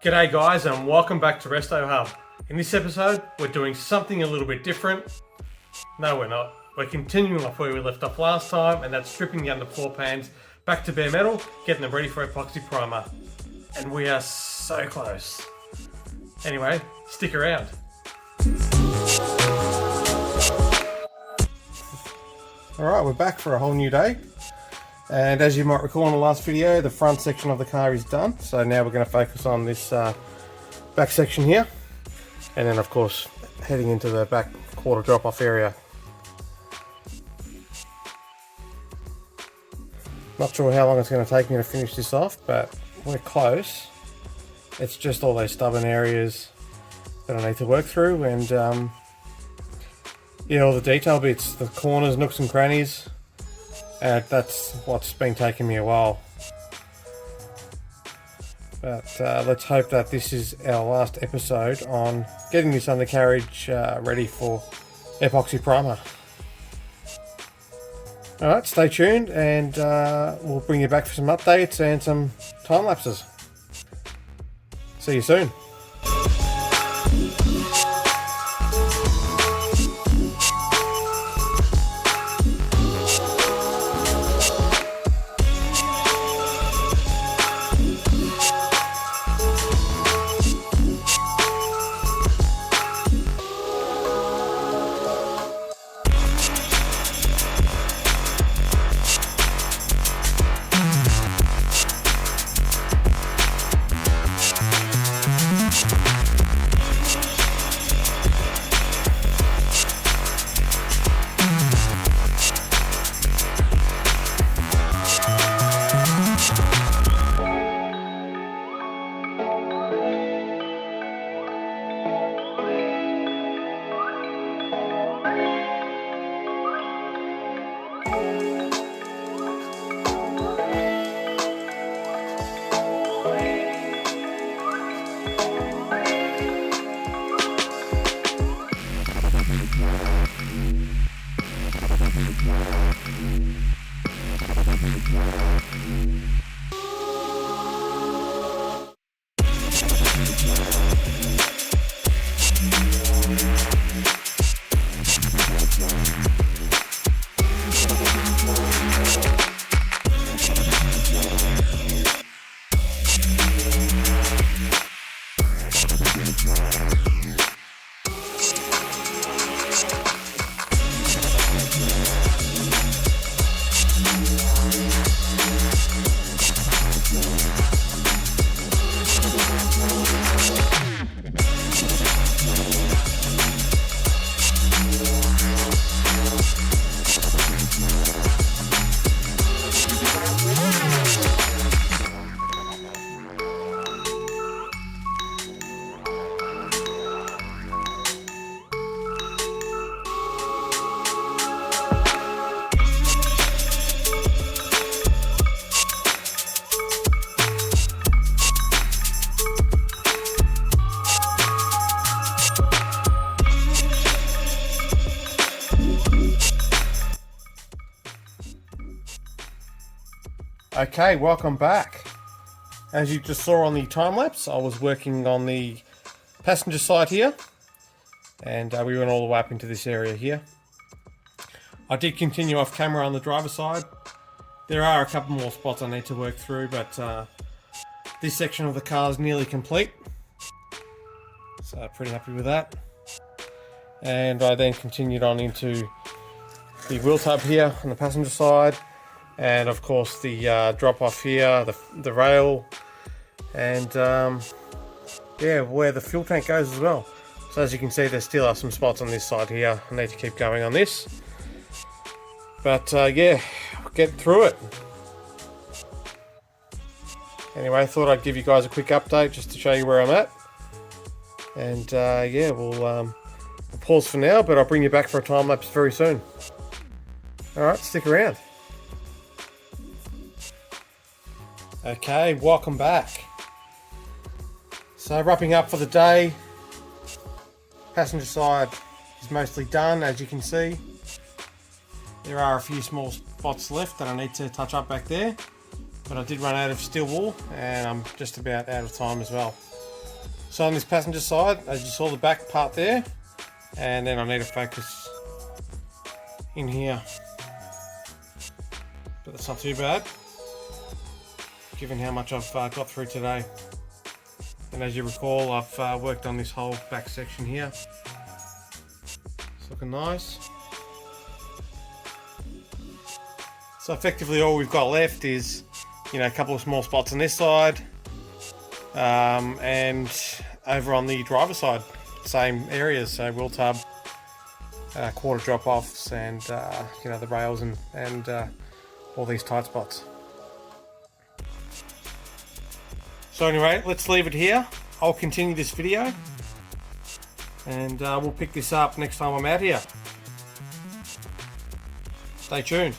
G'day guys, and welcome back to RestoHub. In this episode, we're doing something a little bit different. No, we're not. We're continuing off where we left off last time, and that's stripping the underfloor pans back to bare metal, getting them ready for epoxy primer. And we are so close. Anyway, stick around. Alright, we're back for a whole new day. And as you might recall in the last video, the front section of the car is done. So now we're going to focus on this back section here. And then of course, heading into the back quarter drop-off area. Not sure how long it's going to take me to finish this off, but we're close. It's just all those stubborn areas that I need to work through, and yeah, all the detail bits, the corners, nooks and crannies. That's what's been taking me a while. But let's hope that this is our last episode on getting this undercarriage ready for epoxy primer. Alright, stay tuned, and we'll bring you back for some updates and some time lapses. See you soon. Okay, welcome back. As you just saw on the time lapse, I was working on the passenger side here, and we went all the way up into this area here. I did continue off camera on the driver's side. There are a couple more spots I need to work through, but this section of the car is nearly complete, so pretty happy with that. And I then continued on into the wheel tub here on the passenger side. And of course the drop off here, the rail, and yeah, where the fuel tank goes as well. So as you can see, there still are some spots on this side here. I need to keep going on this, but yeah, get through it. Anyway, I thought I'd give you guys a quick update just to show you where I'm at, and yeah, we'll pause for now, but I'll bring you back for a time lapse very soon. Alright, stick around. Okay, welcome back. So wrapping up for the day. Passenger side is mostly done, as you can see. There are a few small spots left that I need to touch up back there, but I did run out of steel wool and I'm just about out of time as well. So on this passenger side, as you saw the back part there, and then I need to focus in here, but that's not too bad given how much I've got through today. And as you recall, I've worked on this whole back section here. It's looking nice. So effectively all we've got left is, you know, a couple of small spots on this side, and over on the driver's side, same areas, so wheel tub, quarter drop offs, and you know, the rails and all these tight spots. So anyway, let's leave it here. I'll continue this video, and we'll pick this up next time I'm out here. Stay tuned.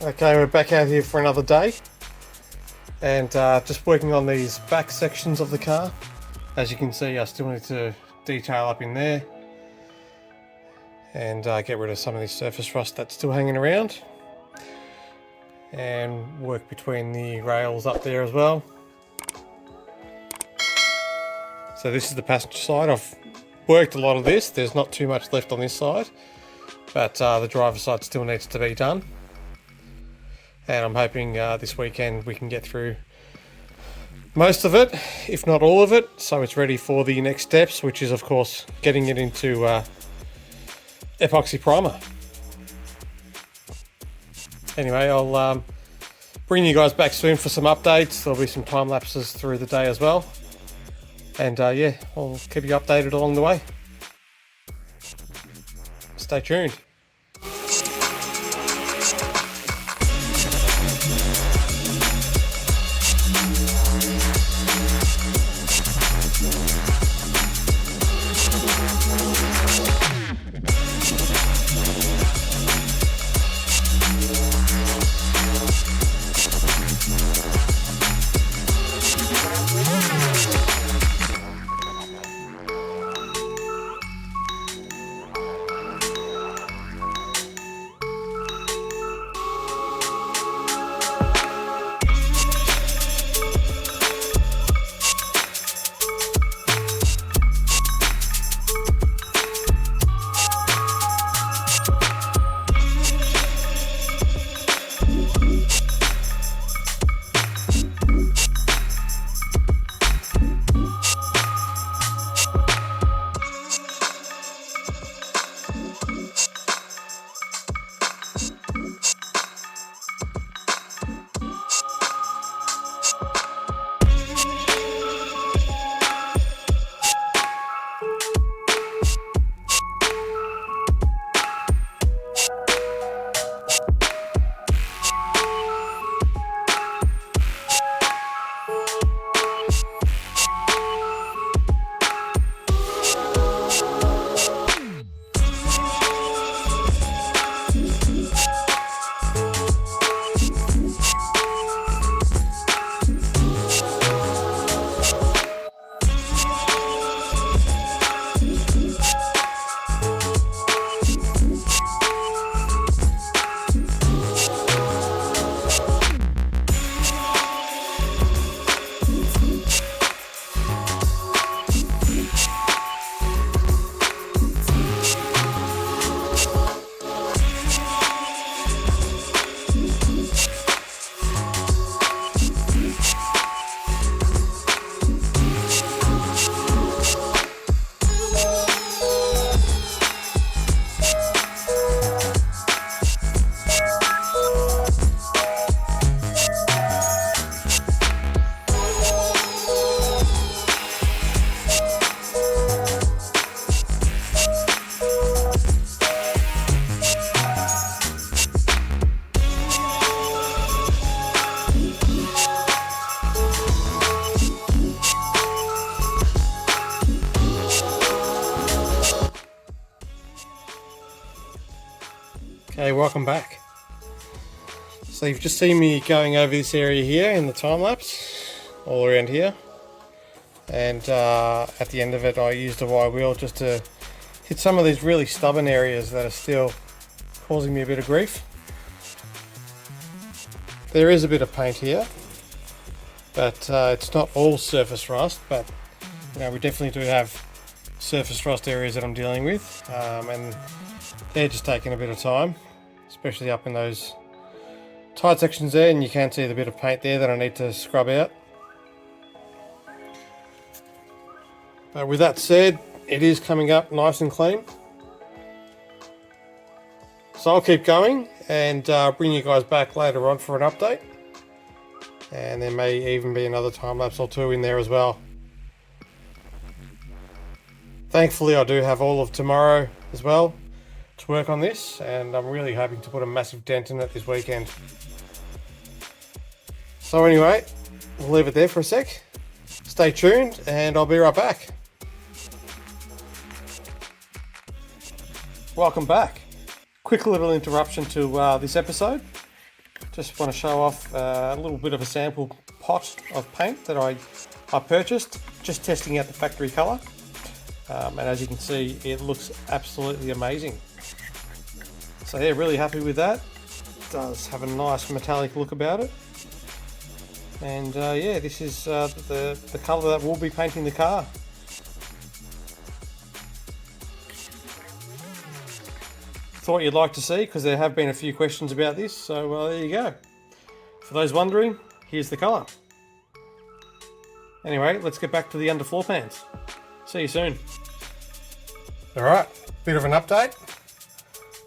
Okay, we're back out here for another day, and just working on these back sections of the car. As you can see, I still need to detail up in there and get rid of some of this surface rust that's still hanging around, and work between the rails up there as well. So this is the passenger side. I've worked a lot of this. There's not too much left on this side, but the driver's side still needs to be done. And I'm hoping this weekend we can get through most of it, if not all of it, so it's ready for the next steps, which is of course getting it into epoxy primer. Anyway, I'll bring you guys back soon for some updates. There'll be some time lapses through the day as well, and yeah, I'll keep you updated along the way. Stay tuned. Okay, welcome back. So you've just seen me going over this area here in the time lapse, all around here, and at the end of it I used a wire wheel just to hit some of these really stubborn areas that are still causing me a bit of grief. There is a bit of paint here, but it's not all surface rust, but we definitely do have surface rust areas that I'm dealing with, and they're just taking a bit of time, especially up in those tight sections there, and you can see the bit of paint there that I need to scrub out. But with that said, it is coming up nice and clean. So I'll keep going and bring you guys back later on for an update. And there may even be another time lapse or two in there as well. Thankfully I do have all of tomorrow as well to work on this, and I'm really hoping to put a massive dent in it this weekend. So anyway, we'll leave it there for a sec. Stay tuned and I'll be right back. Welcome back. Quick little interruption to this episode. Just want to show off a little bit of a sample pot of paint that I purchased, just testing out the factory colour. And as you can see, it looks absolutely amazing. So yeah, really happy with that. It does have a nice metallic look about it. And yeah, this is the colour that we'll be painting the car. Thought you'd like to see, because there have been a few questions about this, so there you go. For those wondering, here's the colour. Anyway, let's get back to the underfloor pans. See you soon. Alright, bit of an update.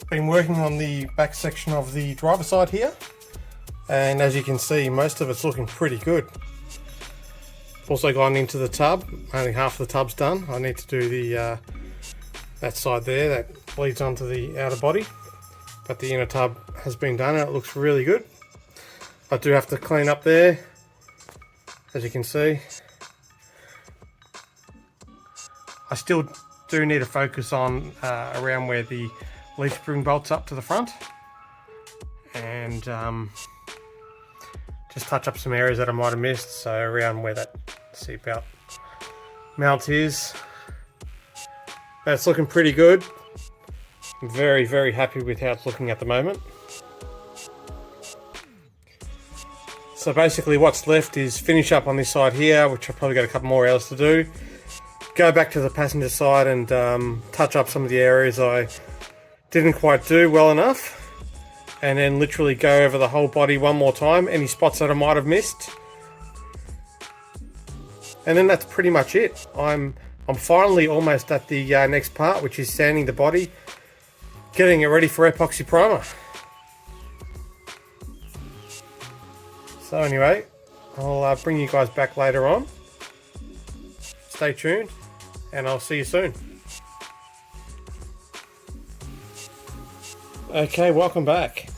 Been working on the back section of the driver's side here, and as you can see, most of it's looking pretty good. Also gone into the tub, only half the tub's done. I need to do the that side there that leads onto the outer body, but the inner tub has been done and it looks really good. I do have to clean up there, as you can see. I still do need to focus on around where the leaf spring bolts up to the front, and just touch up some areas that I might have missed. So around where that seatbelt mount is, that's looking pretty good. I'm very, very happy with how it's looking at the moment. So basically what's left is finish up on this side here, which I've probably got a couple more hours to do. Go back to the passenger side and touch up some of the areas I didn't quite do well enough. And then literally go over the whole body one more time, any spots that I might have missed. And then that's pretty much it. I'm finally almost at the next part, which is sanding the body, getting it ready for epoxy primer. So anyway, I'll bring you guys back later on. Stay tuned, and I'll see you soon. Okay, welcome back.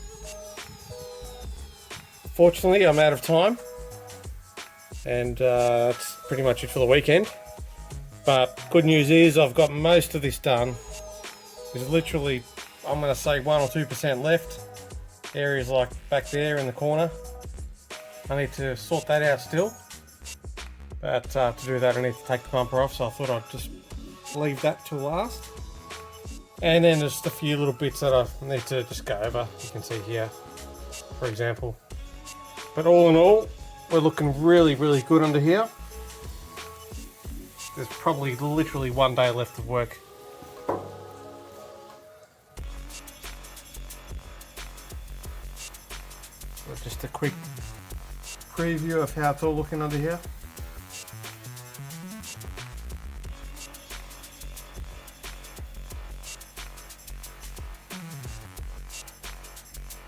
Fortunately, I'm out of time, and that's pretty much it for the weekend. But good news is I've got most of this done. There's literally, I'm going to say 1 or 2% left. Areas like back there in the corner. I need to sort that out still. But to do that I need to take the bumper off, so I thought I'd just leave that till last. And then just a few little bits that I need to just go over. You can see here, for example. But all in all, we're looking really, really good under here. There's probably literally 1 day left of work. So just a quick preview of how it's all looking under here.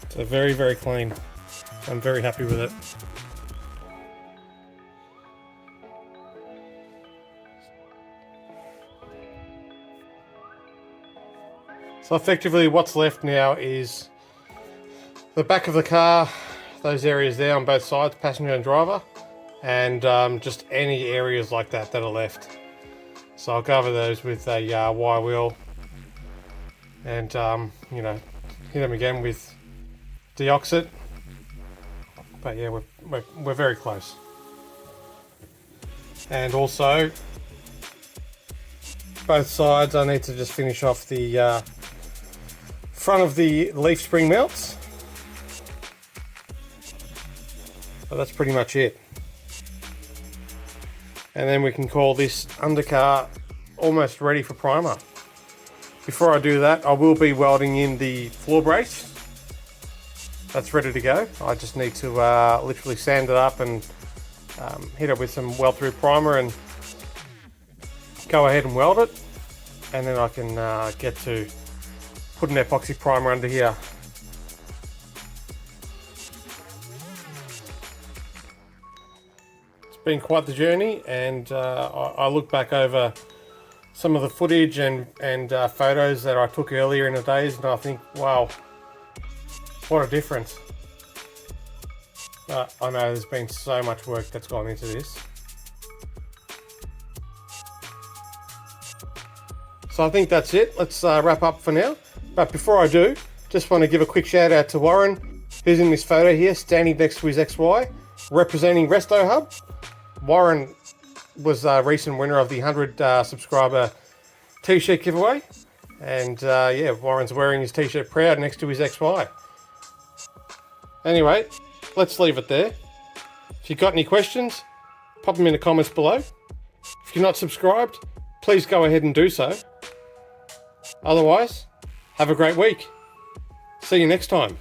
So very, very clean. I'm very happy with it. So effectively what's left now is the back of the car, those areas there on both sides, passenger and driver, and just any areas like that that are left. So I'll go over those with a wire wheel and you know, hit them again with DE.OX.IT. But yeah, we're very close. And also both sides I need to just finish off the front of the leaf spring mounts. But that's pretty much it. And then we can call this undercar almost ready for primer. Before I do that, I will be welding in the floor brace. That's ready to go. I just need to literally sand it up and hit it with some weld through primer and go ahead and weld it. And then I can get to put an epoxy primer under here. It's been quite the journey, and I look back over some of the footage and photos that I took earlier in the days, and I think, wow, what a difference. I know there's been so much work that's gone into this. So I think that's it. Let's wrap up for now. But before I do, just want to give a quick shout out to Warren, who's in this photo here, standing next to his XY, representing RestoHub. Warren was a recent winner of the 100 subscriber t-shirt giveaway. And yeah, Warren's wearing his t-shirt proud next to his XY. Anyway, let's leave it there. If you've got any questions, pop them in the comments below. If you're not subscribed, please go ahead and do so. Otherwise, have a great week. See you next time.